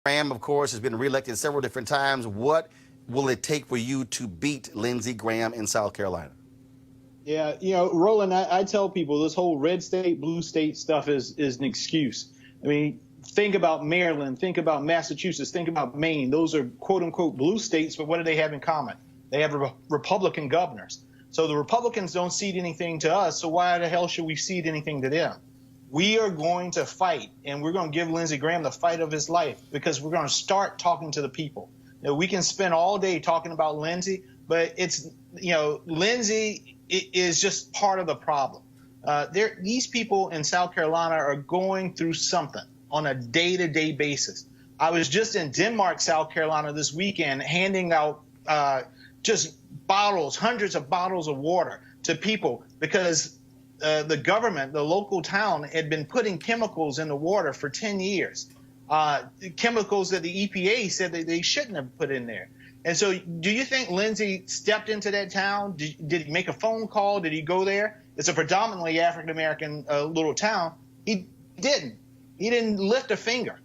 Graham, of course, has been reelected several different times. What will it take for you to beat Lindsey Graham in South Carolina? Yeah, Roland, I tell people this whole red state, blue state stuff is an excuse. I mean, think about Maryland, think about Massachusetts, think about Maine. Those are quote unquote blue states, but what do they have in common? They have Republican governors. So the Republicans don't cede anything to us, so why the hell should we cede anything to them? We are going to fight, and we're going to give Lindsey Graham the fight of his life because we're going to start talking to the people. We can spend all day talking about Lindsey, but Lindsey is just part of the problem. These people in South Carolina are going through something on a day-to-day basis. I was just in Denmark, South Carolina this weekend, handing out just bottles, hundreds of bottles of water to people because the government, the local town, had been putting chemicals in the water for 10 years. Chemicals that the EPA said that they shouldn't have put in there. And so do you think Lindsey stepped into that town? Did he make a phone call? Did he go there? It's a predominantly African-American little town. He didn't. He didn't lift a finger.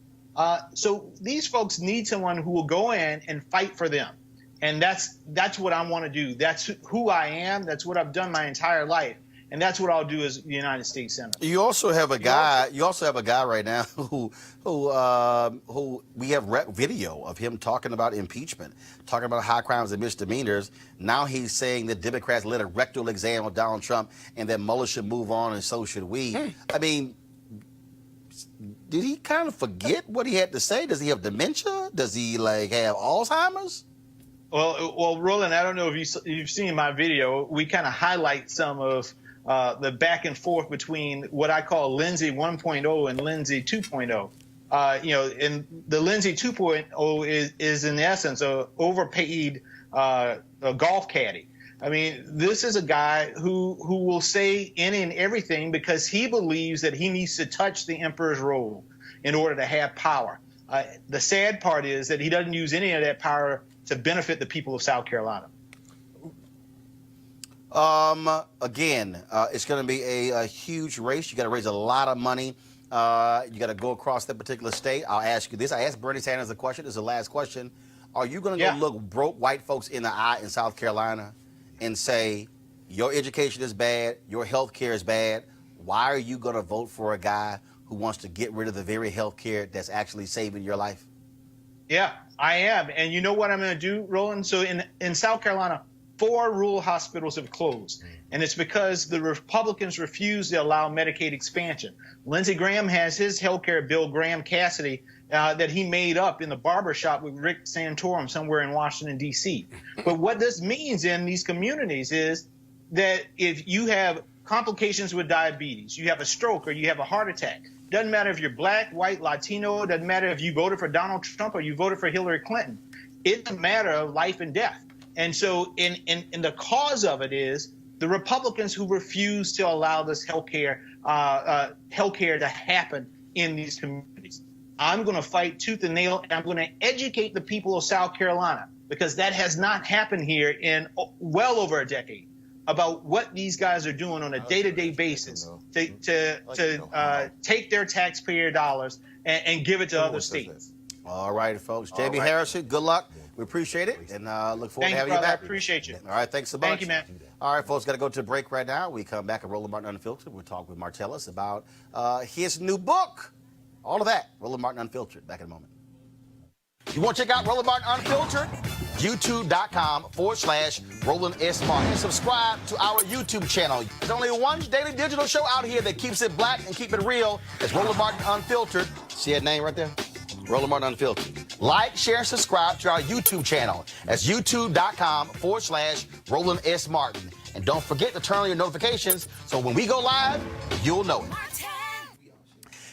So these folks need someone who will go in and fight for them. And that's what I want to do. That's who I am. That's what I've done my entire life. And that's what I'll do as the United States Senator. You also have a guy. You also have a guy right now who we have video of him talking about impeachment, talking about high crimes and misdemeanors. Now he's saying that Democrats led a rectal exam of Donald Trump and that Mueller should move on and so should we. I mean, did he kind of forget what he had to say? Does he have dementia? Does he have Alzheimer's? Well, Roland, I don't know if you've seen my video. We kind of highlight some of the back and forth between what I call Lindsey 1.0 and Lindsey 2.0. And the Lindsey 2.0 is in essence a overpaid a golf caddy. I mean, this is a guy who will say any and everything because he believes that he needs to touch the emperor's robe in order to have power. The sad part is that he doesn't use any of that power to benefit the people of South Carolina. Again, it's going to be a huge race. You got to raise a lot of money. You got to go across that particular state. I'll ask you this. I asked Bernie Sanders a question. This is the last question. Are you going to go look broke white folks in the eye in South Carolina and say, your education is bad, your health care is bad? Why are you going to vote for a guy who wants to get rid of the very health care that's actually saving your life? Yeah, I am. And you know what I'm going to do, Roland? So in South Carolina, 4 rural hospitals have closed. And it's because the Republicans refuse to allow Medicaid expansion. Lindsey Graham has his healthcare bill, Graham Cassidy, that he made up in the barbershop with Rick Santorum somewhere in Washington, D.C. But what this means in these communities is that if you have complications with diabetes, you have a stroke, or you have a heart attack, doesn't matter if you're black, white, Latino, doesn't matter if you voted for Donald Trump or you voted for Hillary Clinton. It's a matter of life and death. And so in the cause of it is the Republicans who refuse to allow this healthcare to happen in these communities. I'm going to fight tooth and nail, and I'm going to educate the people of South Carolina, because that has not happened here in well over a decade, about what these guys are doing on a day-to-day basis to take their taxpayer dollars and give it to other states. All right, folks. J.B. Harrison, good luck. We appreciate it, and look forward to having you back. I appreciate you. All right, thanks so much. Thank you, man. All right, folks, got to go to a break right now. We come back at Roland Martin Unfiltered. We'll talk with Martellus about his new book. All of that, Roland Martin Unfiltered. Back in a moment. You want to check out Roland Martin Unfiltered? YouTube.com/Roland S. Martin. And subscribe to our YouTube channel. There's only one daily digital show out here that keeps it black and keep it real. It's Roland Martin Unfiltered. See that name right there? Roland Martin Unfiltered. Like, share, subscribe to our YouTube channel. That's youtube.com/Roland S. Martin. And don't forget to turn on your notifications so when we go live, you'll know it.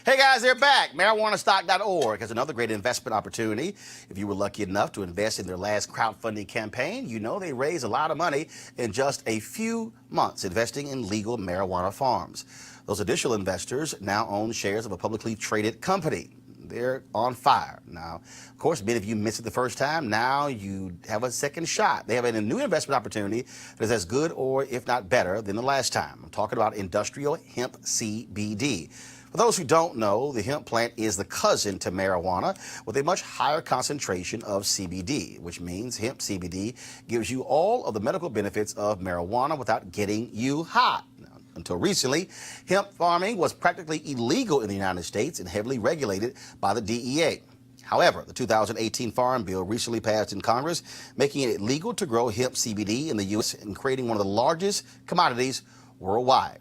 Hey guys, they're back. MarijuanaStock.org has another great investment opportunity. If you were lucky enough to invest in their last crowdfunding campaign, you know they raised a lot of money in just a few months investing in legal marijuana farms. Those additional investors now own shares of a publicly traded company. They're on fire. Now, of course, many of you missed it the first time. Now you have a second shot. They have a new investment opportunity that is as good or, if not better, than the last time. I'm talking about industrial hemp CBD. For those who don't know, the hemp plant is the cousin to marijuana with a much higher concentration of CBD, which means hemp CBD gives you all of the medical benefits of marijuana without getting you high. Now, until recently, hemp farming was practically illegal in the United States and heavily regulated by the DEA. However, the 2018 Farm Bill recently passed in Congress, making it legal to grow hemp CBD in the U.S. and creating one of the largest commodities worldwide.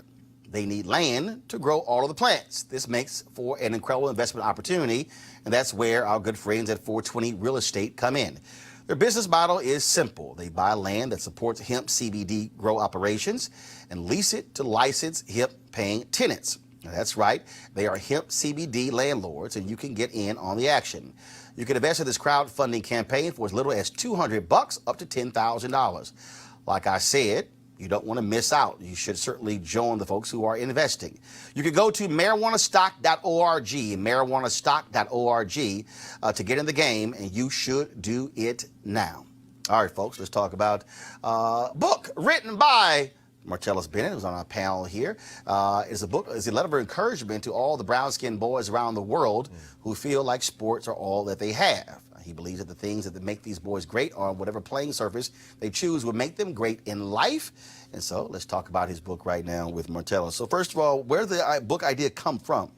They need land to grow all of the plants. This makes for an incredible investment opportunity, and that's where our good friends at 420 Real Estate come in. Their business model is simple. They buy land that supports hemp CBD grow operations and lease it to licensed hemp-paying tenants. Now, that's right. They are hemp CBD landlords, and you can get in on the action. You can invest in this crowdfunding campaign for as little as $200 up to $10,000. Like I said, you don't want to miss out. You should certainly join the folks who are investing. You can go to marijuanastock.org, marijuanastock.org, to get in the game, and you should do it now. All right, folks, let's talk about a book written by Martellus Bennett, who's on our panel here. Is a letter of encouragement to all the brown-skinned boys around the world who feel like sports are all that they have. He believes that the things that make these boys great on whatever playing surface they choose will make them great in life. And so let's talk about his book right now with Martellus. So first of all, where did the book idea come from?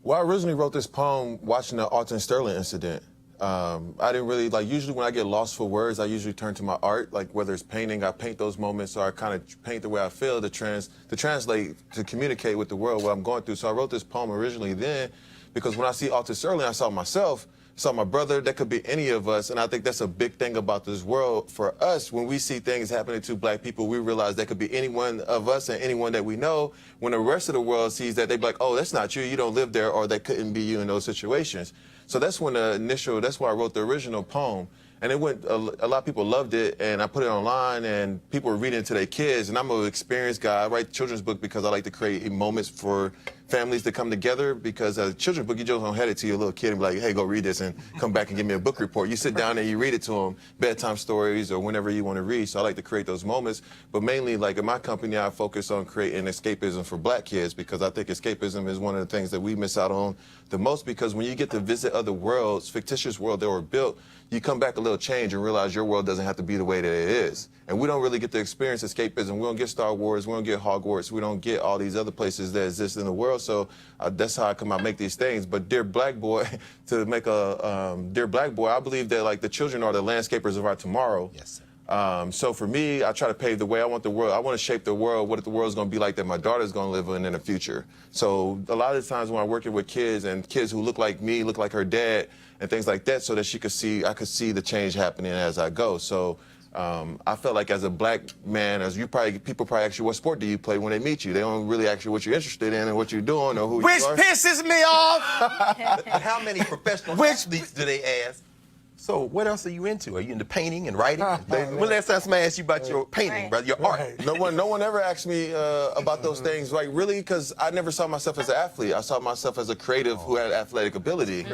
Well, I originally wrote this poem watching the Alton Sterling incident. I didn't really, usually when I get lost for words, I usually turn to my art, whether it's painting, I paint those moments, or I kind of paint the way I feel to translate, to communicate with the world what I'm going through. So I wrote this poem originally then because when I see Alton Sterling, I saw myself, saw my brother, that could be any of us, and I think that's a big thing about this world. For us, when we see things happening to black people, we realize that could be any one of us and anyone that we know. When the rest of the world sees that, they be like, oh, that's not you, you don't live there, or that couldn't be you in those situations. So that's when that's why I wrote the original poem. And it went, a lot of people loved it, and I put it online, and people were reading it to their kids. And I'm an experienced guy. I write children's book because I like to create moments for families to come together, because as a children's book, you just don't hand it to your little kid and be like, hey, go read this and come back and give me a book report. You sit down and you read it to them, bedtime stories or whenever you want to read. So I like to create those moments. But mainly, in my company, I focus on creating escapism for black kids, because I think escapism is one of the things that we miss out on the most, because when you get to visit other worlds, fictitious worlds that were built, you come back a little change and realize your world doesn't have to be the way that it is. And we don't really get to experience escapism. We don't get Star Wars, we don't get Hogwarts, we don't get all these other places that exist in the world. So that's how I come out make these things. But Dear Black Boy, to make a Dear Black Boy, I believe that the children are the landscapers of our tomorrow. Yes, sir. So for me, I try to pave the way. I want to shape the world, what the world's going to be like that my daughter's going to live in the future. So a lot of the times when I'm working with kids and kids who look like me, look like her dad, and things like that, so that I could see the change happening as I go. So I felt like as a black man, people probably ask you, what sport do you play when they meet you? They don't really ask you what you're interested in and what you're doing or who you are. Which pisses me off! How many professional athletes do they ask? So what else are you into? Are you into painting and writing? When last time somebody asked you about your painting, brother, your art? No one ever asked me about those things, really, because I never saw myself as an athlete. I saw myself as a creative who had athletic ability,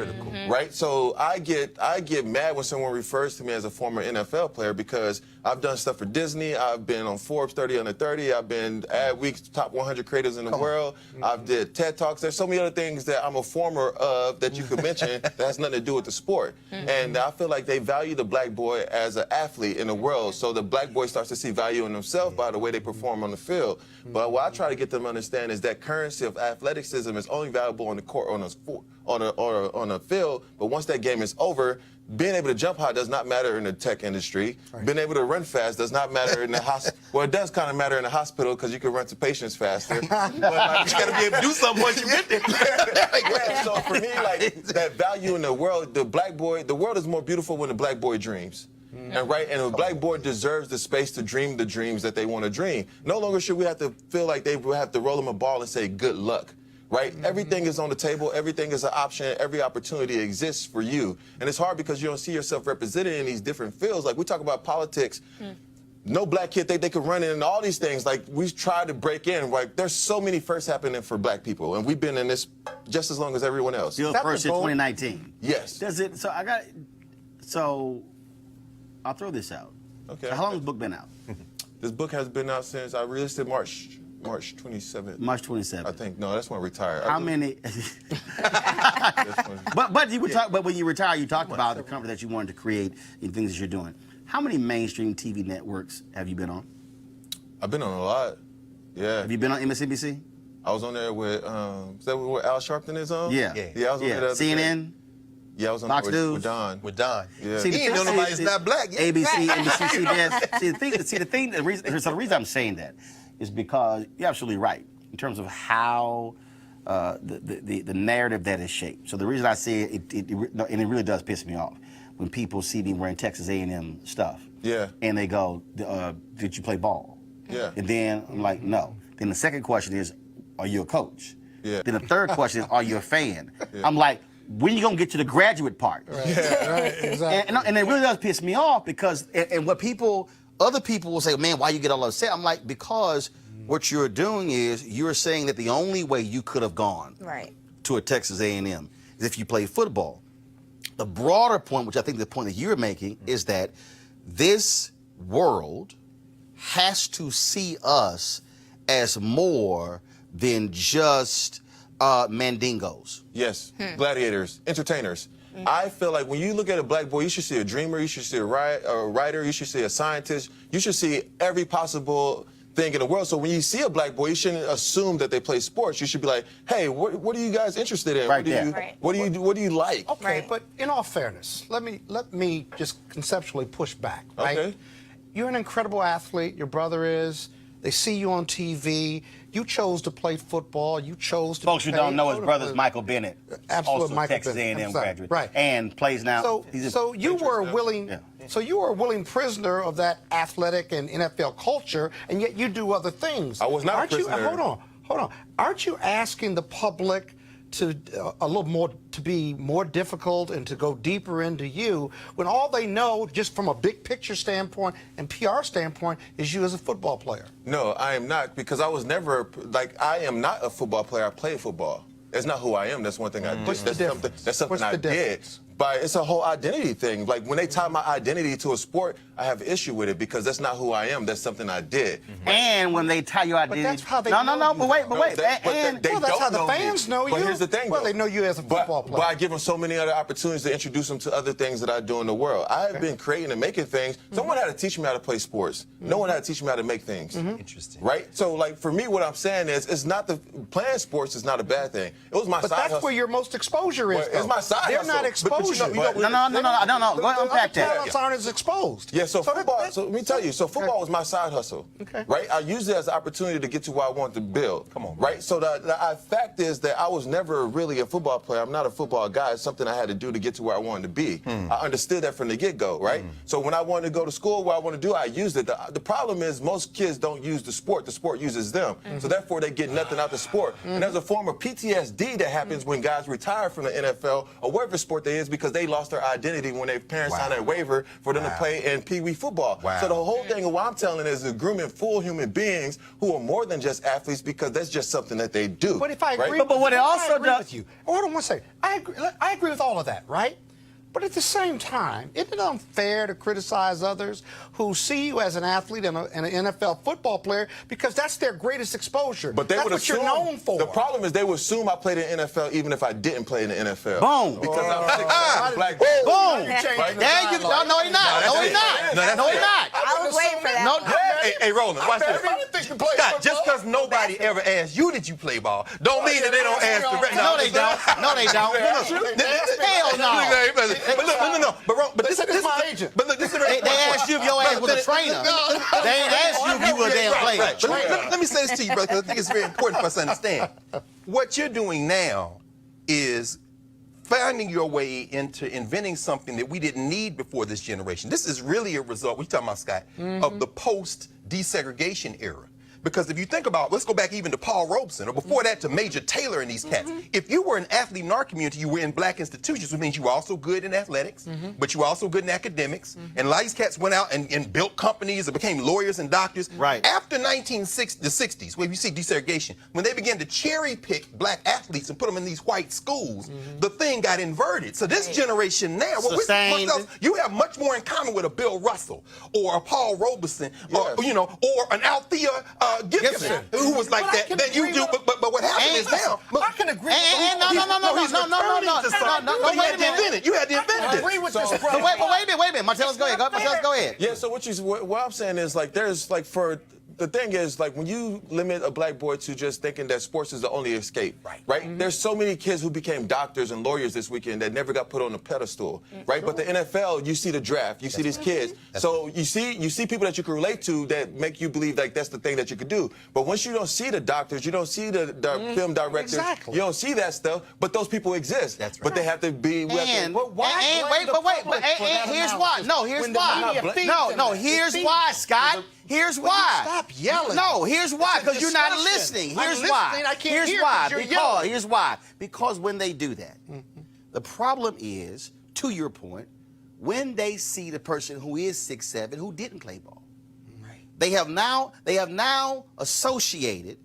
right? So I get mad when someone refers to me as a former NFL player, because I've done stuff for Disney. I've been on Forbes 30 Under 30. I've been Adweek's top 100 creators in the world. I've did TED Talks. There's so many other things that I'm a former of that you could mention that has nothing to do with the sport. And I feel like they value the black boy as an athlete in the world. So the black boy starts to see value in himself by the way they perform on the field. But what I try to get them to understand is that currency of athleticism is only valuable on the court, on a field. But once that game is over, being able to jump high does not matter in the tech industry. Being able to run fast does not matter in the hospital. Well, it does kind of matter in the hospital, because you can run to patients faster. But you got to be able to do something once you get there. Yeah, so for me, that value in the world, the world is more beautiful when the black boy dreams. And a black boy deserves the space to dream the dreams that they want to dream. No longer should we have to feel like they have to roll them a ball and say good luck. Right? Everything is on the table. Everything is an option. Every opportunity exists for you. And it's hard because you don't see yourself represented in these different fields. Like we talk about politics. No black kid think they could run in all these things. We tried to break in. There's so many firsts happening for black people, and we've been in this just as long as everyone else. Still first in 2019. Yes. Does it? So I'll throw this out. Okay. So how long has the book been out? This book has been out since I released it March March 27th. March 27th. I think. No, that's when I retired. How many? but when you retire, you talked about the company that you wanted to create and things that you're doing. How many mainstream TV networks have you been on? I've been on a lot. Yeah. Have you been on MSNBC? I was on there with, is that where Al Sharpton is on? Yeah. Yeah, I was on there the other CNN? day. Yeah, I was on Fox there News? with Don. With Don. Yeah. See, He ain't know nobody's not black yet. ABC, NBC, CBS. The reason I'm saying that is because you're absolutely right in terms of how the narrative that is shaped. So the reason I say it, and it really does piss me off when people see me wearing Texas A&M stuff. Yeah. And they go, did you play ball? Yeah. And then I'm like, no. Then the second question is, are you a coach? Yeah. Then the third question is, are you a fan? Yeah. I'm like, when you gonna get to the graduate part? Right. Yeah, right, exactly. And it really does piss me off because, and what other people will say, man, why you get all upset? I'm like, because what you're doing is you're saying that the only way you could have gone to a Texas A&M is if you played football. The broader point, which I think the point that you're making, is that this world has to see us as more than just mandingos. Yes, gladiators, entertainers. I feel like when you look at a black boy, you should see a dreamer, you should see a writer, you should see a scientist, you should see every possible thing in the world. So when you see a black boy, you shouldn't assume that they play sports. You should be like, hey, what are you guys interested in? What do you like? Okay, but in all fairness, let me just conceptually push back, right? Okay. You're an incredible athlete, your brother is. They see you on TV. You chose to play football. You chose to. Folks who don't know, his brother's Michael Bennett, Absolute also Michael Texas Bennett. A&M graduate, Right? And plays now. So you were a willing. So you were a willing prisoner of that athletic and NFL culture, and yet you do other things. I was not Aren't a prisoner. Hold on. Aren't you asking the public to a little more, to be more difficult and to go deeper into you when all they know, just from a big picture standpoint and PR standpoint, is you as a football player? No, I am not, because I was never, I am not a football player. I play football. That's not who I am. That's one thing I do. What's the difference? That's something I did. But it's a whole identity thing. Like, when they tie my identity to a sport, I have an issue with it because that's not who I am. That's something I did. And when they tie your identity... But that's how they No, know you. but wait. Well, that's how the fans know you. But here's the thing, Well, though. they know you as a football player. But I give them so many other opportunities to introduce them to other things that I do in the world. I have been creating and making things. Someone had to teach me how to play sports. No one had to teach me how to make things. Interesting. Right? So, like, for me, what I'm saying is, it's not playing sports is not a bad thing. It was my But side that's hustle. where your most exposure is. Well, it's my side They're hustle. not But exposed. No. Go unpack The that. talents aren't as exposed. Yeah, so football, so let me tell you, so football was my side hustle. Okay. Right? I used it as an opportunity to get to where I wanted to build. Come on. Right? So the fact is that I was never really a football player. I'm not a football guy. It's something I had to do to get to where I wanted to be. I understood that from the get-go, right? So when I wanted to go to school, what I want to do, I used it. The problem is most kids don't use the sport uses them. So therefore they get nothing out the sport. And there's a form of PTSD that happens when guys retire from the NFL or whatever sport they is because they lost their identity when their parents signed that waiver for them to play in Pee Wee football. So the whole thing of what I'm telling is grooming full human beings who are more than just athletes because that's just something that they do. But if I agree, But what it also does... with you. Hold on one second. I agree with all of that, right? But at the same time, isn't it unfair to criticize others who see you as an athlete and an NFL football player because that's their greatest exposure? But they that's would what assume, you're known for. The problem is they would assume I played in the NFL even if I didn't play in the NFL. Boom. Because I'm 6'7" black. Boom. Right? There you go. No, he's not. No, he's not. I was waiting for that. No, Hey, Roland, watch this. Play Scott, just because nobody ever asked you did you play ball, don't mean that they don't ask the rest. No, they don't. No, they don't. Hell no. But this is my agent. But look, this is very They asked you if your ass was a trainer. They ain't asked you if you were a damn player. Right. But let me say this to you, brother, because I think it's very important for us to understand. What you're doing now is finding your way into inventing something that we didn't need before this generation. This is really a result, we're talking about, Scott, of the post-desegregation era. Because if you think about, let's go back even to Paul Robeson, or before that to Major Taylor and these cats. If you were an athlete in our community, you were in black institutions, which means you were also good in athletics, but you were also good in academics. And a lot of these cats went out and built companies and became lawyers and doctors. Right. After the 60s, where you see desegregation, when they began to cherry pick black athletes and put them in these white schools, the thing got inverted. So this generation now, you have much more in common with a Bill Russell or a Paul Robeson, or, or an Althea Gibson, who was like that. Then you do, but what happened is now. I can agree. No. You had to invent it. You had to invent I it. agree with this But brother. wait a minute. Martellus, go ahead. Martellus, go ahead. Yeah, so what I'm saying is, like, there's, like, the thing is, like, when you limit a black boy to just thinking that sports is the only escape, right? There's so many kids who became doctors and lawyers this weekend that never got put on a pedestal, right? But the NFL, you see the draft, you see these kids. So you see people that you can relate to that make you believe, like, that's the thing that you could do. But once you don't see the doctors, you don't see the film directors, you don't see that stuff, but those people exist. That's right. But they have to be... Here's why. Here's why, Scott. Here's why. Stop yelling. No, here's why. It's a Because you're not discussion. listening. I'm Here's listening. why. I can't hear why. 'cause you're yelling. Here's why. Because when they do that, the problem is, to your point, when they see the person who is 6'7", who didn't play ball, they have now associated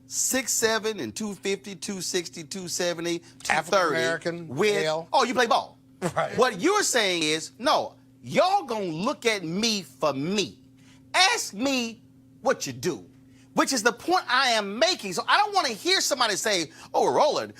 6'7" and 250, 260, 270, 230 African-American, with male. oh, you play ball. Right. What you're saying is, no, y'all gonna look at me for me. Ask me what you do, which is the point I am making. So I don't want to hear somebody say, oh, Roland,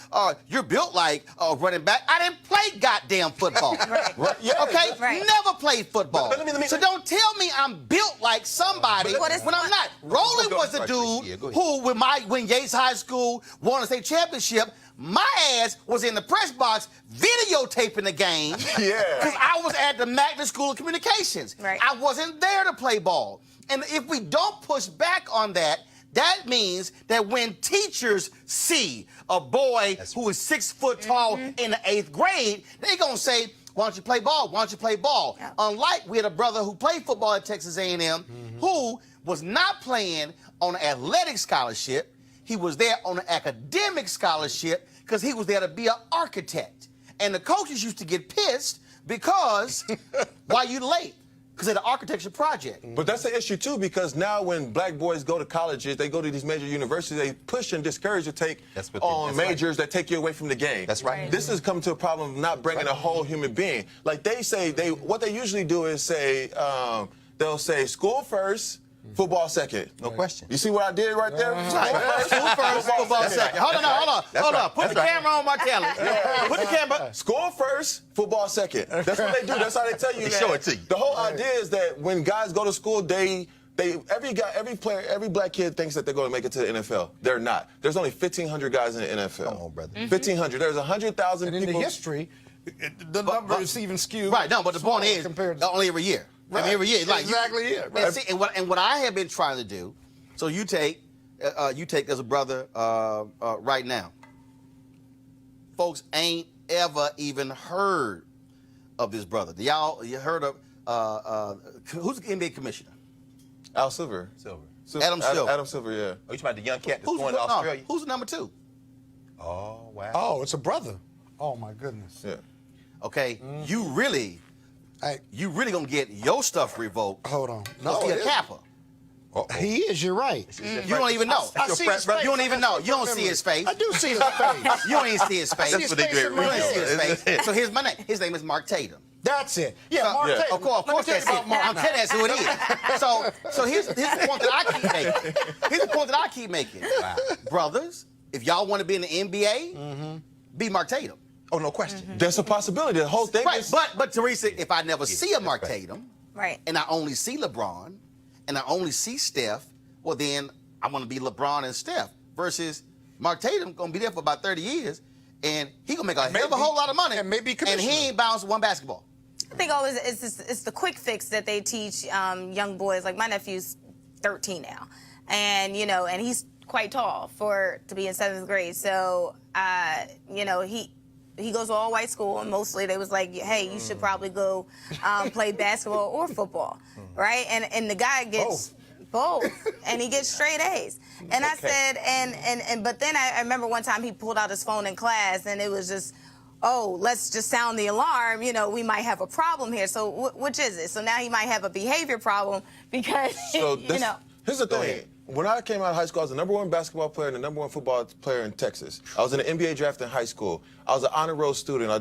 you're built like a running back. I didn't play goddamn football. Okay? Never played football. But let me- So don't tell me I'm built like somebody when I'm not. Roland was the dude who, when Yates High School won a state championship, my ass was in the press box videotaping the game because I was at the Magna School of Communications. Right. I wasn't there to play ball. And if we don't push back on that, that means that when teachers see a boy who is 6 foot tall in the 8th grade, they're going to say, why don't you play ball? Why don't you play ball? Yeah. Unlike we had a brother who played football at Texas A&M who was not playing on an athletic scholarship. He was there on an academic scholarship because he was there to be an architect. And the coaches used to get pissed because, why you late? Because of the architecture project. But that's the issue, too, because now when black boys go to colleges, they go to these major universities, they push and discourage you to take on majors that take you away from the game. That's right. This has come to a problem of not bringing a whole human being. Like they say, what they usually do is say, they'll say school first, football second. No question. You see what I did right there? School first, football second. Hold on. Put the camera on Martellus. Put the camera. School first, football second. That's what they do. That's how they tell you. They show it to you. The whole idea is that when guys go to school, every black kid thinks that they're going to make it to the NFL. They're not. There's only 1,500 guys in the NFL. Come on, brother. 1,500. There's 100,000 And people. in the history, the number is even skewed. Right, no, but the point is, compared to only every year. Right. I mean, every year. Like, Exactly it, And, right. see, and what I have been trying to do, so you take as a brother right now. Folks ain't ever even heard of this brother. You heard of, who's the NBA commissioner? Al Silver. Adam Silver. Adam Silver, yeah. Oh, you talking about the young cat that's Who's going to Australia? who's the number 2? Oh, wow. Oh, it's a brother. Oh, my goodness. Yeah. Okay, you really gonna get your stuff revoked. Hold on. No, he a Kappa. He is, you're right. You don't even know. I see his face. You don't even know. You don't see his face. I do see his face. You don't even see his face. I see his face in You my don't even see his head. face. So here's my name. His name is Mark Tatum. That's it. Yeah, Mark Tatum. Of course Let me that's tell you it. about Mark I'm telling you that's who it is. So here's the point that I keep making. Here's the point that I keep making. Wow. Brothers, if y'all want to be in the NBA, be Mark Tatum. Oh, no question. That's a possibility. The whole thing Right, is... but Teresa, if I never see a Mark Tatum, Right. and I only see LeBron, and I only see Steph, well then I'm gonna be LeBron and Steph. Versus Mark Tatum gonna be there for about 30 years, and he gonna make a hell of a whole lot of money, and maybe and commissioner. he ain't bounced one basketball. I think always it's the quick fix that they teach young boys. Like my nephew's 13 now, and and he's quite tall to be in 7th grade. So he goes to all white school, and mostly they was like, hey, you should probably go play basketball or football, right? And the guy gets both, and he gets straight A's. And I said, but then I remember one time he pulled out his phone in class, and it was just, oh, let's just sound the alarm. We might have a problem here. So which is it? So now he might have a behavior problem because Here's the thing. When I came out of high school, I was the #1 basketball player and the #1 football player in Texas. I was in the NBA draft in high school. I was an honor roll student.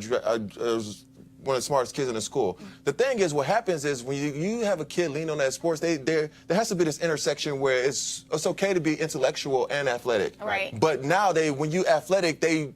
one of the smartest kids in the school. The thing is, what happens is when you have a kid lean on that sports, there has to be this intersection where it's okay to be intellectual and athletic. Right. But now when you athletic, they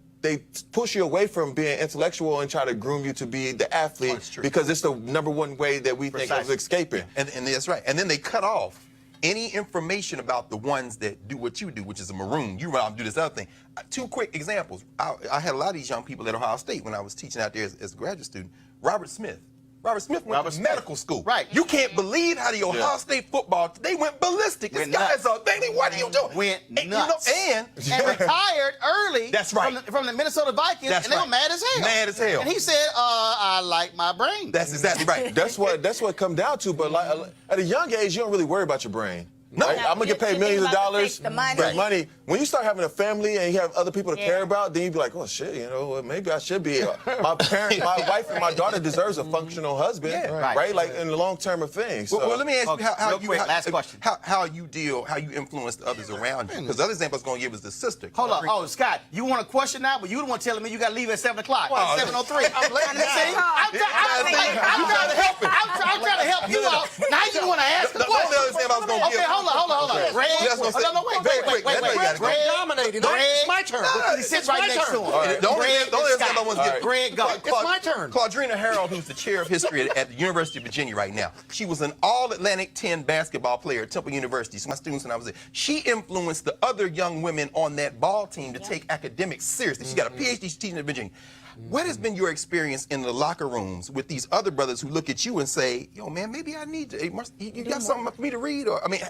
push you away from being intellectual and try to groom you to be the athlete because it's the number one way that we think of escaping. And that's right. And then they cut off any information about the ones that do what you do, which is a maroon. You run out and do this other thing. Two quick examples. I had a lot of these young people at Ohio State when I was teaching out there as a graduate student. Robert Smith went to medical school. Right. You can't believe how the Ohio State football, they went ballistic. This guy is a baby. What are you doing? Went nuts. And retired early. That's right. From the Minnesota Vikings, That's and they were right. mad as hell. Mad as hell. And he said, I like my brain. That's exactly right. That's what it come down to. But at a young age, you don't really worry about your brain. No. Right? I'm gonna get paid millions of dollars. The money. But money. When you start having a family and you have other people to care about, then you be like, oh shit, maybe I should be. My wife and my daughter deserves a functional husband, right? Like in the long term of things. So. Well, let me ask you last question. How you influence the others around you. Because the other example I was going to give is the sister. Hold on. Oh, Scott, you want a question now, but you the one telling me you got to leave at 7 o'clock. Well, 7:03. I'm letting it See? go. I'm trying to help you out. Now you want to ask the The question. only other example I was going to give. Okay, hold on. Greg, That's what I'm saying. wait. That's why you gotta go. Greg, Dominating. It's my turn. he sits right next to him. The only other example I want to give. Greg, go. It's my turn. Claudrina Harold, who's the chair of history at the University of Virginia right now. She was an all-Atlantic 10 basketball player at Temple University. So my students when I was there. She influenced the other young women on that ball team to take academics seriously. She got a PhD, she's teaching at Virginia. What has been your experience in the locker rooms with these other brothers who look at you and say, yo, man, maybe I need to, you got something for me to read? Or, I mean,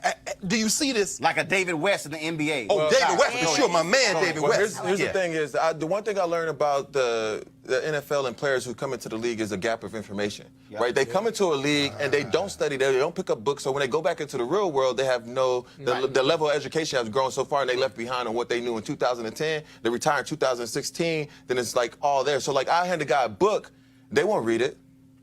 do you see this? Like a David West in the NBA. Oh, David West, for sure, my man, David West. Here's the thing is, the one thing I learned about the NFL and players who come into the league is a gap of information, right? They come into a league and they don't study, they don't pick up books, so when they go back into the real world, they have the level of education has grown so far and they left behind on what they knew in 2010, they retired in 2016, then it's like all there. So like I hand a guy a book, they won't read it.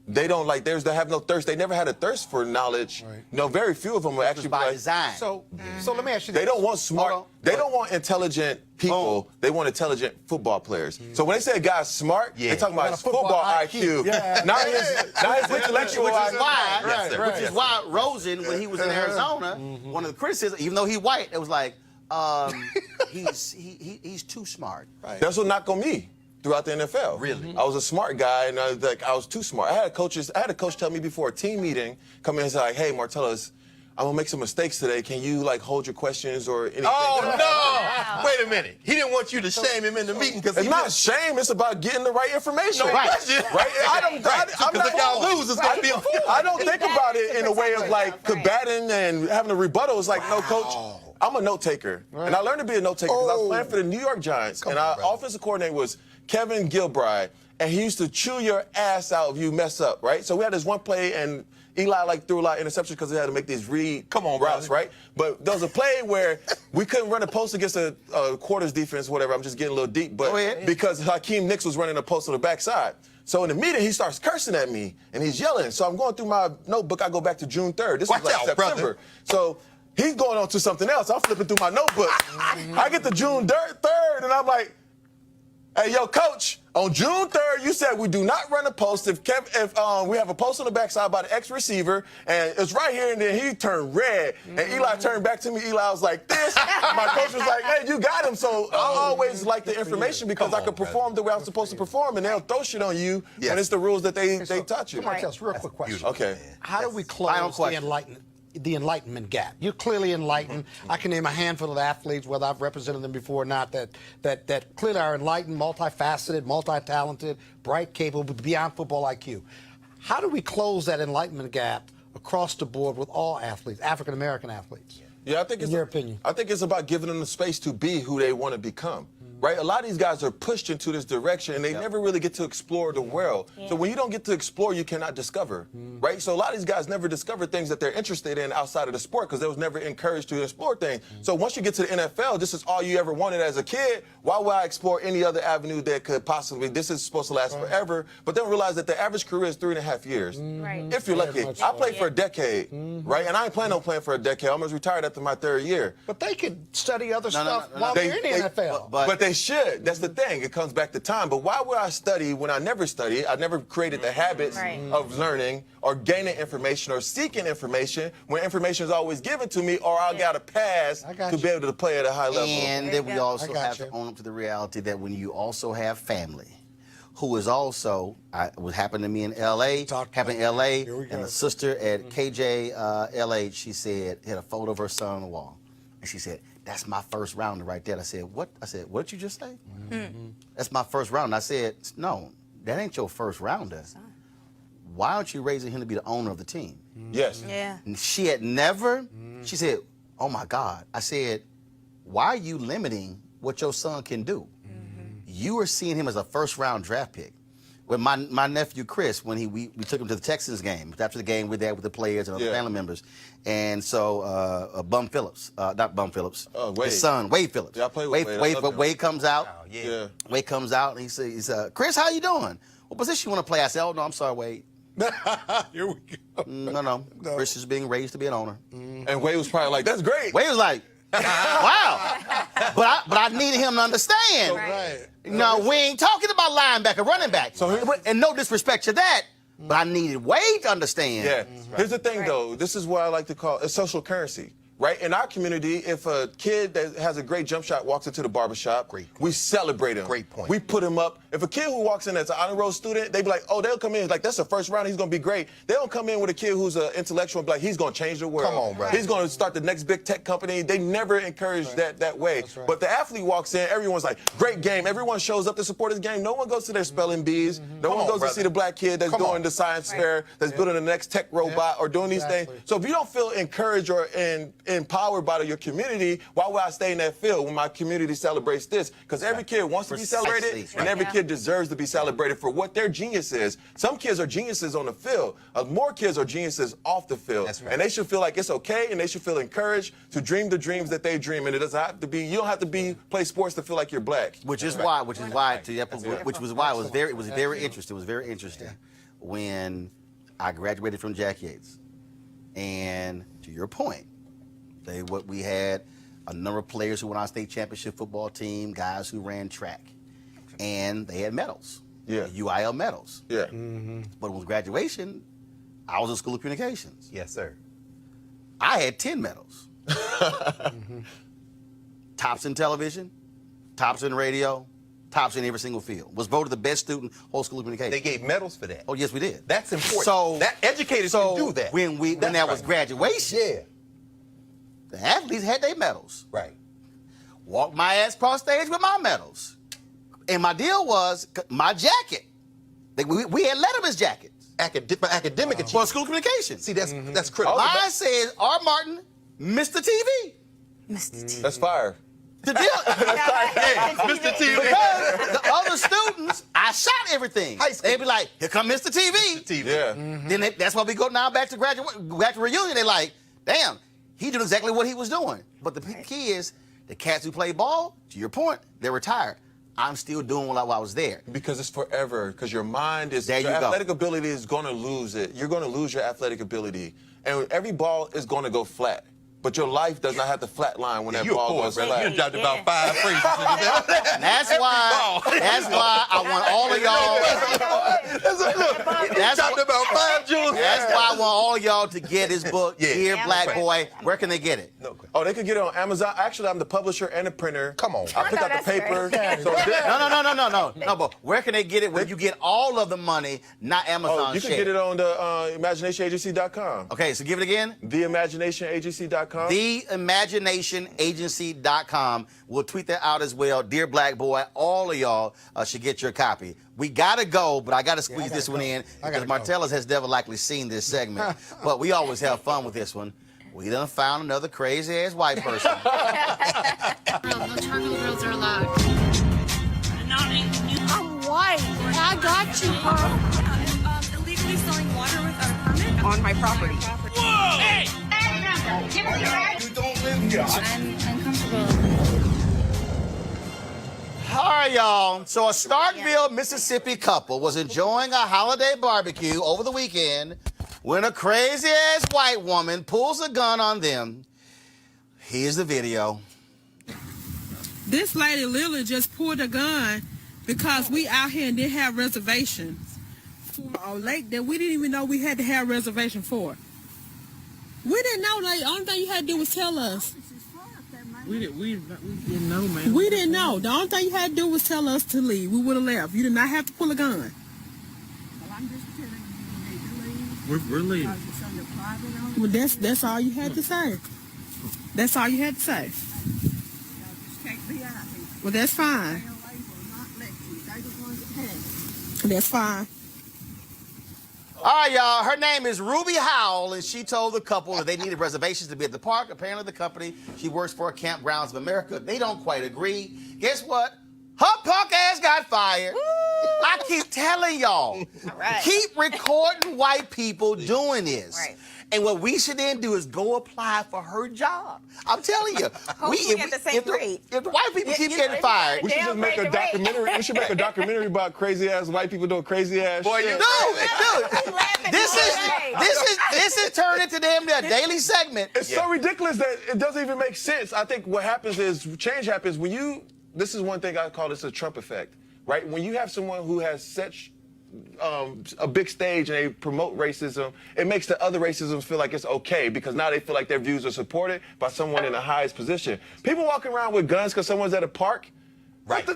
They don't they have no thirst. They never had a thirst for knowledge. Right. Very few of them will actually by design. So let me ask you this. They don't want smart. They don't want intelligent people. They want intelligent football players. So when they say a guy's smart, they're talking about his football IQ, not his intellectual IQ. Which is why Rosen, when he was in Arizona, one of the criticisms, even though he's white, it was like, he's too smart. Right. That's what knocked on me throughout the NFL. Really? I was a smart guy, and I was too smart. I had a coach tell me before a team meeting, come in and say, like, hey, Martellus, I'm gonna make some mistakes today. Can you hold your questions or anything? Oh no! Wait a minute. He didn't want you to shame him in the meeting because it's not shame. It's about getting the right information. No question. Right? I'm not. If y'all lose, it's gonna be a fool. I don't think about it in a way of combating and having a rebuttal. It's like, no, coach. I'm a note taker, and I learned to be a note taker because I was playing for the New York Giants, and our offensive coordinator was Kevin Gilbride, and he used to chew your ass out if you mess up, right? So we had this one play, and Eli threw a lot of interceptions because he had to make these routes, right? But there was a play where we couldn't run a post against a quarters defense, whatever. I'm just getting a little deep, but because Hakeem Nicks was running a post on the backside. So in the meeting, he starts cursing at me, and he's yelling. So I'm going through my notebook. I go back to June 3rd. This was like September. Brother. So he's going on to something else. I'm flipping through my notebook. I get to June 3rd, and I'm like, hey, yo, coach, on June 3rd, you said we do not run a post if we have a post on the backside by the ex-receiver, and it's right here, and then he turned red, and Eli turned back to me. Eli was like this. My coach was like, hey, you got him. So I always like the information because I could perform the way I'm supposed to perform, and they'll throw shit on you when it's the rules that they taught you. Martellus, real quick question. Okay. How do we close the enlightenment gap? You're clearly enlightened. I can name a handful of athletes, whether I've represented them before or not, that clearly are enlightened, multifaceted, multi-talented, bright, capable, beyond football IQ. How do we close that enlightenment gap across the board with all athletes, African-American athletes? Yeah, I think in your opinion. I think it's about giving them the space to be who they want to become. Right? A lot of these guys are pushed into this direction, and they never really get to explore the world. So when you don't get to explore, you cannot discover, right? So a lot of these guys never discover things that they're interested in outside of the sport because they was never encouraged to explore things. So once you get to the NFL, this is all you ever wanted as a kid. Why would I explore any other avenue that could possibly, this is supposed to last forever, but then realize that the average career is 3.5 years. If you're lucky. I played for a decade, right? And I ain't planning on playing for a decade. I almost retired after my 3rd year. But they could study other stuff while they're in the NFL. But They should. That's the thing. It comes back to time. But why would I study when I never studied? I never created the habits of learning or gaining information or seeking information when information is always given to me, or I got to pass to be able to play at a high level. And then we also have to own up to the reality that when you also have family, who is also, what happened to me in L.A., happened in L.A., and the sister at KJ she said, had a photo of her son on the wall. And she said, that's my first rounder right there. I said, what? I said, what did you just say? That's my first rounder. I said, no, that ain't your first rounder. Why aren't you raising him to be the owner of the team? Yes. Yeah. And she had never, she said, oh my God. I said, why are you limiting what your son can do? You are seeing him as a first-round draft pick. When my nephew Chris, when we took him to the Texans game, after the game, we're there with the players and other family members, and so his son Wade Phillips. Yeah, I play with Wade. But Wade comes out. Wade comes out and he says, Chris, how you doing? What position you want to play? I said, oh no, I'm sorry, Wade. Here we go. No. Chris is being raised to be an owner. And Wade was probably like, that's great. Wade was like, wow. But I needed him to understand. Right. No, we ain't talking about linebacker, running back. And no disrespect to that, but I needed Wade to understand. Yeah. Here's the thing, though. This is what I like to call a social currency. Right? In our community, if a kid that has a great jump shot walks into the barbershop, we celebrate him. Great point. We put him up. If a kid who walks in as an honor roll student, they be like, oh, they'll come in like, that's the first round, he's going to be great. They don't come in with a kid who's an intellectual and be like, he's going to change the world. Come on, brother. He's going to start the next big tech company. They never encourage that way. That's right. But the athlete walks in, everyone's like, great game. Everyone shows up to support his game. No one goes to their spelling bees. No one goes to see the black kid that's doing the science fair, that's building the next tech robot or doing these things. So if you don't feel encouraged or empowered by your community, why would I stay in that field when my community celebrates this? Because every kid wants to be celebrated, and every kid deserves to be celebrated for what their genius is. Some kids are geniuses on the field. More kids are geniuses off the field. That's right. And they should feel like it's okay, and they should feel encouraged to dream the dreams that they dream. And it doesn't have to be, you don't have to play sports to feel like you're black. Which was why it was very interesting. It was very interesting when I graduated from Jack Yates. And to your point, we had a number of players who went on state championship football team, guys who ran track, and they had medals, UIL medals. Yeah. But with graduation, I was in School of Communications. Yes, sir. I had 10 medals. Tops in television, tops in radio, tops in every single field. Was voted the best student whole School of Communications. They gave medals for that. Oh yes, we did. That's important. So that educators can do that. When that was graduation, the athletes had their medals. Right. Walked my ass across stage with my medals. And my deal was my jacket. We had Letterman's jackets. Academic For achievement. School of Communications. See, that's critical. Mine says R. Martin, Mr. TV. Mr. T. That's fire. The deal. Mr. TV. Because the other students, I shot everything. High school. They'd be like, here come Mr. TV. TV. Yeah. Then that's why we go now back to reunion. They're like, damn, he did exactly what he was doing. But the key is, the cats who play ball, to your point, they're retired. I'm still doing while I was there. Because it's forever. Because your mind is, There your you go. athletic ability is going to lose it. You're going to lose your athletic ability. And every ball is going to go flat. But your life does not have to flatline when that ball goes flat. You dropped about 5 phrases. That's why I want all of y'all. That's about 5 jewels. That's why I want all of y'all to get his book, Dear Black Boy. Where can they get it? Oh, they can get it on Amazon. Actually, I'm the publisher and the printer. Come on. I picked out the paper. No, but where can they get it where You get all of the money, not Amazon you can share. get it on the imaginationagency.com. Okay, so give it again. Theimaginationagency.com. Theimaginationagency.com. We'll tweet that out as well. Dear Black Boy, all of y'all should get your copy. We got to go, but I got to squeeze this one in because Martellus has never likely seen this segment. But we always have fun with this one. We done found another crazy-ass white person. No charcoal grills are allowed. I'm white. I got you, Pearl. Illegally selling water without a permit On my property. Whoa! Hey! You don't live here. I'm uncomfortable. All right, y'all. So a Starkville, Mississippi couple was enjoying a holiday barbecue over the weekend when a crazy-ass white woman pulls a gun on them. Here's the video. This lady literally just pulled a gun because we out here and didn't have reservations for a lake that we didn't even know we had to have reservation for. We didn't know. Like, the only thing you had to do was tell us. We didn't know, man. We didn't know. The only thing you had to do was tell us to leave. We would have left. You did not have to pull a gun. Well, I'm just telling you, you need to leave. We're leaving. Because it's under private ownership. Well, that's all you had to say. That's all you had to say. Y'all just can't be out here. Well, that's fine. ALA will not let you. They're the ones that have it. That's fine. All right, y'all. Her name is Ruby Howell, and she told the couple that they needed reservations to be at the park. Apparently, the company she works for, Campgrounds of America, they don't quite agree. Guess what? Her punk ass got fired. I keep telling y'all, right. keep recording white people doing this. Right. And what we should then do is go apply for her job. I'm telling you, Hopefully get the same rate. if the white people keep you getting know, fired, We should just make a documentary. We should make a documentary about crazy ass white people doing crazy ass Boy, shit. dude, this is turned into damn near a daily segment. It's so ridiculous that it doesn't even make sense. I think what happens is change happens when you. This is one thing I call this a Trump effect, right? When you have someone who has such a big stage and they promote racism, it makes the other racism feel like it's okay because now they feel like their views are supported by someone in the highest position. People walking around with guns because someone's at a park, Right.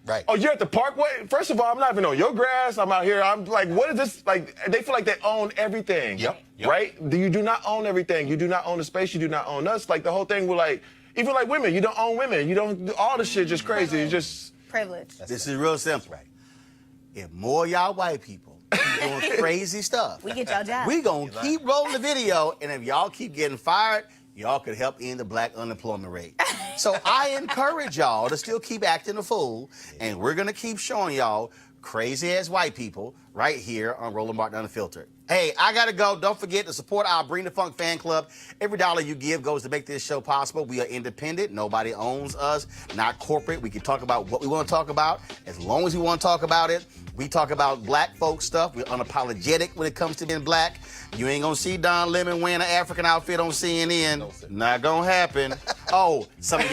Right. Oh, you're at the park? What? First of all, I'm not even on your grass. I'm out here. I'm like, what is this? Like, they feel like they own everything. Yep. Right? You do not own everything. You do not own the space. You do not own us. Like, the whole thing with, like, even like women, you don't own women. You don't, all this shit just crazy. It's just. Privilege. This is real simple. Right. If more of y'all white people keep doing crazy stuff, We get y'all jobs. we gonna keep rolling the video, and if y'all keep getting fired, y'all could help end the black unemployment rate. So I encourage y'all to still keep acting a fool, and we're gonna keep showing y'all crazy ass white people right here on Roland Martin Unfiltered. Hey, I gotta go. Don't forget to support our Bring the Funk fan club. Every dollar you give goes to make this show possible. We are independent. Nobody owns us, not corporate. We can talk about what we want to talk about as long as we want to talk about it. We talk about black folk stuff. We're unapologetic when it comes to being black. You ain't gonna see Don Lemon wearing an African outfit on CNN. Not gonna happen. Oh, some of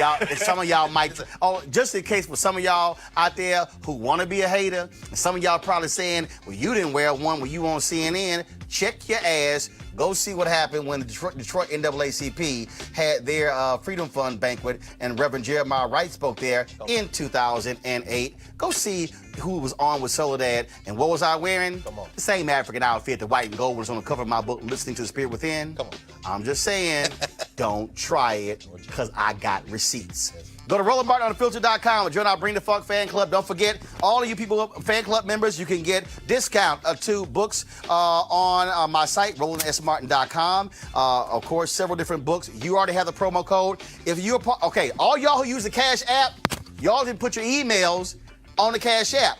y'all might. Oh, just in case for some of y'all out there who want to be a hater, and some of y'all probably saying, well, you didn't wear one when you on CNN. Check your ass. Go see what happened when the Detroit NAACP had their Freedom Fund banquet and Reverend Jeremiah Wright spoke there in 2008. Go see who was on with Soledad and what was I wearing? The same African outfit, the white and gold was on the cover of my book, Listening to the Spirit Within. I'm just saying, don't try it because I got receipts. Go to RolandMartinUnfiltered.com and join our Bring the Funk fan club. Don't forget, all of you people, fan club members, you can get discount to books on my site, RolandSMartin.com. Of course, several different books. You already have the promo code. If you're okay, all y'all who use the Cash App, y'all didn't put your emails on the Cash App.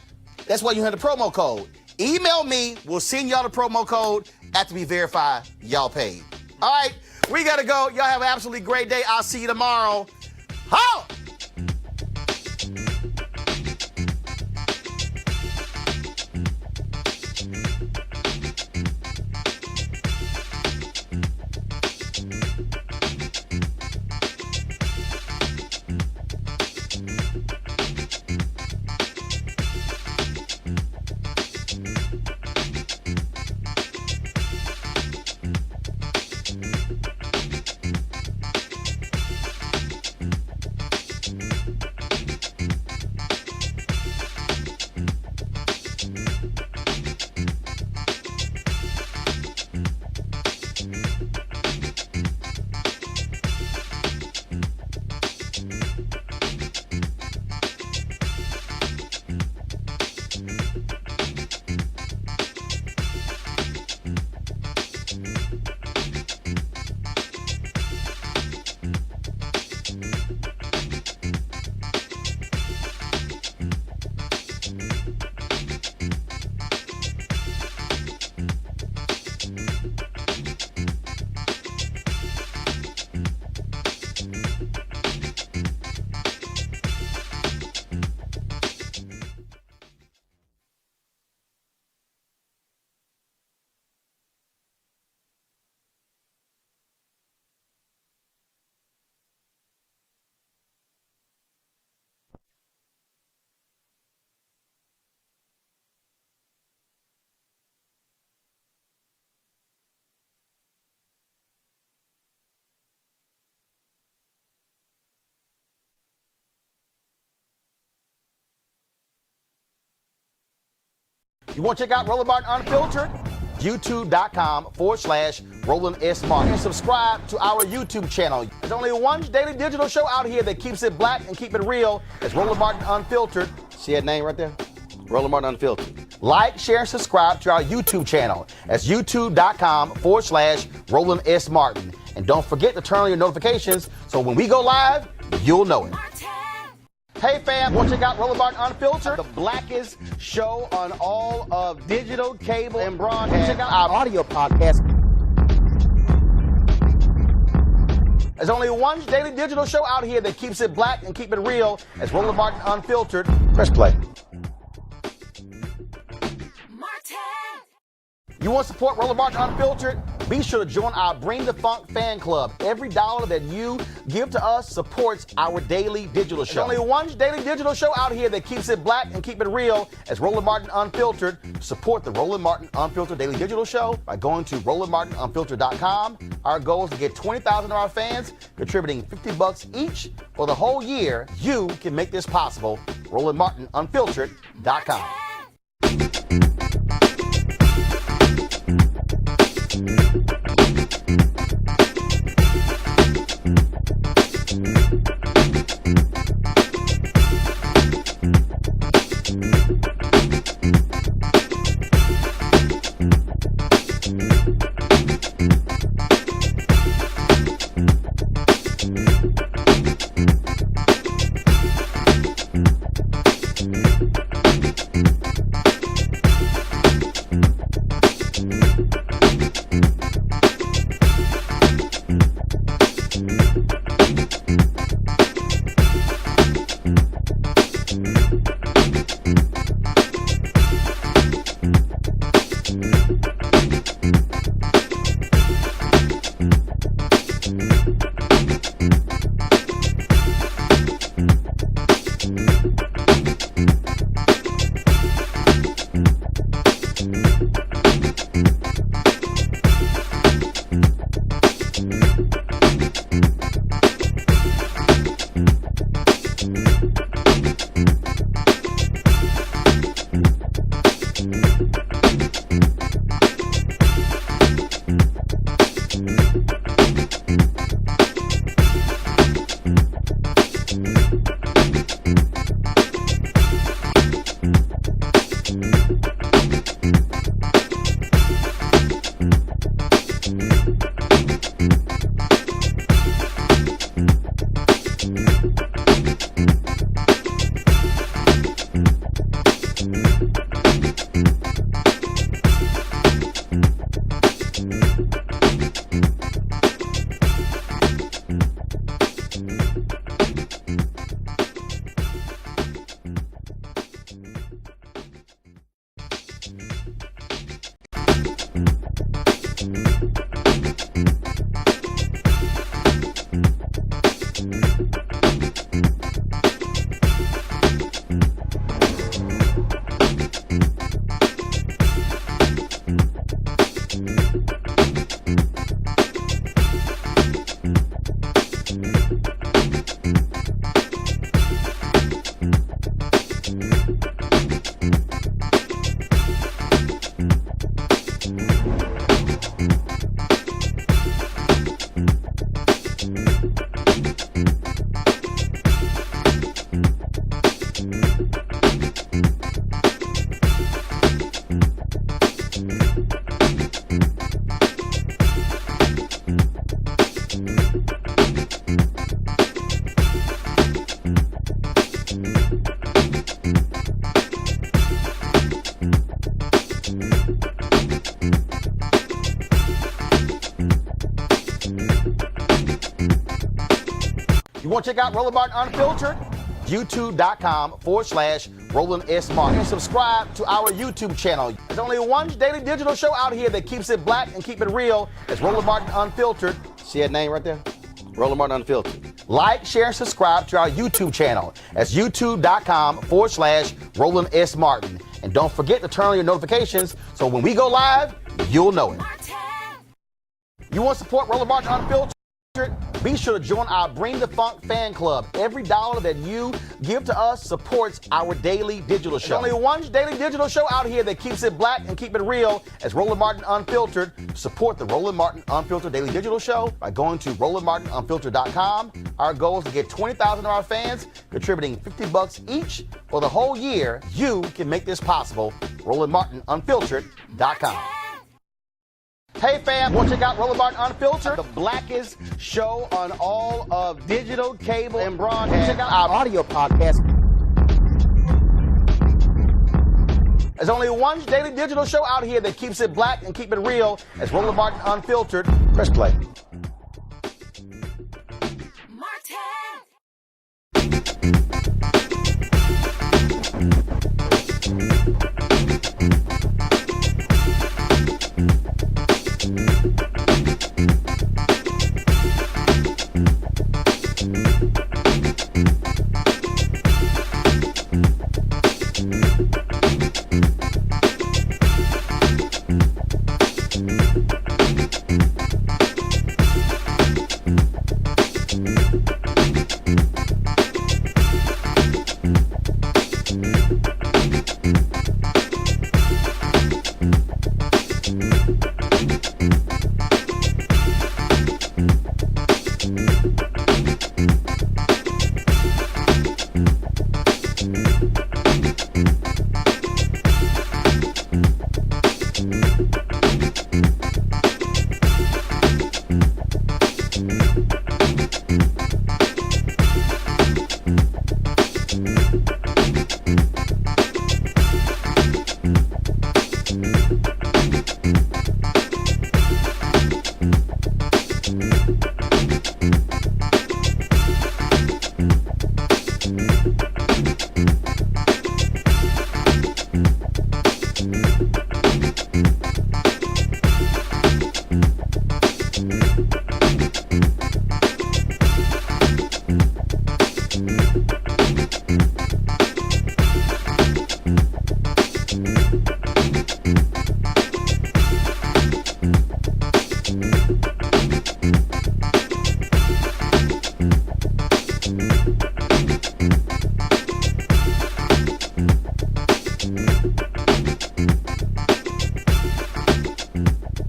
That's why you have the promo code. Email me. We'll send y'all the promo code after we verify y'all paid. All right, we got to go. Y'all have an absolutely great day. I'll see you tomorrow. Holla! You want to check out Roland Martin Unfiltered? YouTube.com/Roland S. Martin. And subscribe to our YouTube channel. There's only one daily digital show out here that keeps it black and keep it real. It's Roland Martin Unfiltered. See that name right there? Roland Martin Unfiltered. Like, share, and subscribe to our YouTube channel. That's YouTube.com/Roland S. Martin. And don't forget to turn on your notifications so when we go live, you'll know it. Hey fam, want to check out Roland Martin Unfiltered? The blackest show on all of digital, cable, and broadcast. Check out our audio podcast. There's only one daily digital show out here that keeps it black and keep it real. It's Roland Martin Unfiltered. Press play. You want to support Roland Martin Unfiltered? Be sure to join our Bring the Funk fan club. Every dollar that you give to us supports our daily digital show. There's only one daily digital show out here that keeps it black and keep it real. It's Roland Martin Unfiltered. Support the Roland Martin Unfiltered daily digital show by going to RolandMartinUnfiltered.com. Our goal is to get 20,000 of our fans contributing $50 each for the whole year. You can make this possible. RolandMartinUnfiltered.com. You want to check out Roland Martin Unfiltered? YouTube.com/Roland S. Martin. And subscribe to our YouTube channel. There's only one daily digital show out here that keeps it black and keep it real. It's Roland Martin Unfiltered. See that name right there? Roland Martin Unfiltered. Like, share, and subscribe to our YouTube channel. That's YouTube.com/Roland S. Martin. And don't forget to turn on your notifications so when we go live, you'll know it. You want to support Roland Martin Unfiltered? Be sure to join our Bring the Funk fan club. Every dollar that you give to us supports our daily digital show. There's only one daily digital show out here that keeps it black and keep it real as Roland Martin Unfiltered. Support the Roland Martin Unfiltered Daily Digital Show by going to RolandMartinUnfiltered.com. Our goal is to get 20,000 of our fans contributing $50 each for the whole year. You can make this possible. RolandMartinUnfiltered.com. Hey fam, want to check out Roland Martin Unfiltered, the blackest show on all of digital, cable, and broadcast. Check out our audio podcast. There's only one daily digital show out here that keeps it black and keep it real as Roland Martin Unfiltered. Press play.